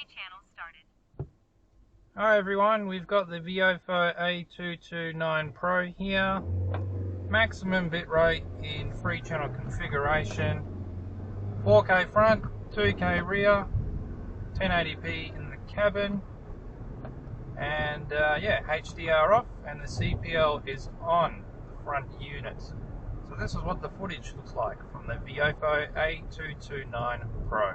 channel started. Hi everyone, we've got the Viofo A229 Pro here. Maximum bitrate in 3-channel configuration. 4K front, 2K rear, 1080p in the cabin. And yeah, HDR off and the CPL is on the front unit. So this is what the footage looks like from the Viofo A229 Pro.